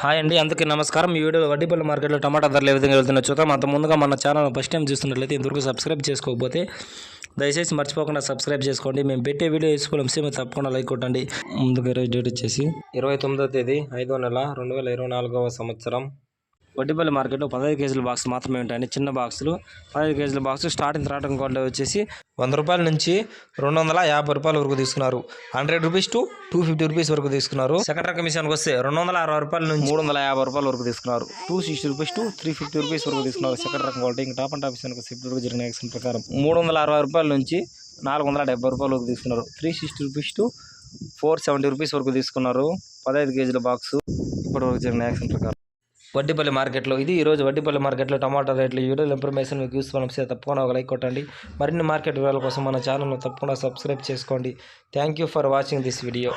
Hi అండి, అందరికీ నమస్కారం. ఈ వీడియోలో వడ్డీపల్లి మార్కెట్లో టమాటా ధరలు ఏ విధంగా వెళ్తున్నా చూద్దాం. అంత ముందుగా మన ఛానల్ ఫస్ట్ టైం చూస్తున్నట్లయితే ఇంతవరకు సబ్స్క్రైబ్ చేసుకోకపోతే దయచేసి మర్చిపోకుండా సబ్స్క్రైబ్ చేసుకోండి. మేము పెట్టే వీడియో యూస్ఫుల్ అంశం తప్పకుండా లైక్ కొట్టండి. ముందుగా డేట్ వచ్చేసి 29వ తేదీ 5వ నెల 2024వ సంవత్సరం. వడ్డీపల్లి మార్కెట్లో 15 కేజీల బాక్స్ మాత్రమే ఉంటాయండి. చిన్న బాక్సులు 15 కేజీల బాక్స్ స్టార్టింగ్ రావడం కూడా వచ్చేసి 100 రూపాయల నుంచి 250 రూపాయల వరకు తీసుకున్నారు. 100 రూపీస్ టు 250 రూపీస్ వరకు తీసుకున్నారు. సెకండ్ రకం మిషన్కి వస్తే 260 రూపాయల నుంచి 350 రూపాయల వరకు తీసుకున్నారు. 260 రూపీస్ టు 350 రూపీస్ వరకు తీసుకున్నారు. సెకండ్ రకం క్వాలిటీ. ఇంకా టాప్ అండ్ టాప్ మిషన్కి సెప్టెంబర్ జరిగిన యాక్షన్ ప్రకారం 360 రూపాయల నుంచి 470 రూపాయల వరకు తీసుకున్నారు. 360 రూపీస్ టు 470 రూపీస్ వరకు తీసుకున్నారు. 15 కేజీల బాక్స్ ఇప్పటి వరకు జరిగిన యాక్షన్ ప్రకారం. వడ్డీపల్లి మార్కెట్లో ఇది ఈరోజు వడ్డీపల్లి మార్కెట్లో టమాటా రేట్లు ఈ వీడియో ఇన్ఫర్మేషన్ మీకు యూస్ఫుల్ అనిపిస్తే తప్పకుండా ఒక లైక్ కొట్టండి. మరిన్ని మార్కెట్ వివరాల కోసం మన ఛానల్ను తప్పకుండా సబ్స్క్రైబ్ చేసుకోండి. Thank you for watching this video.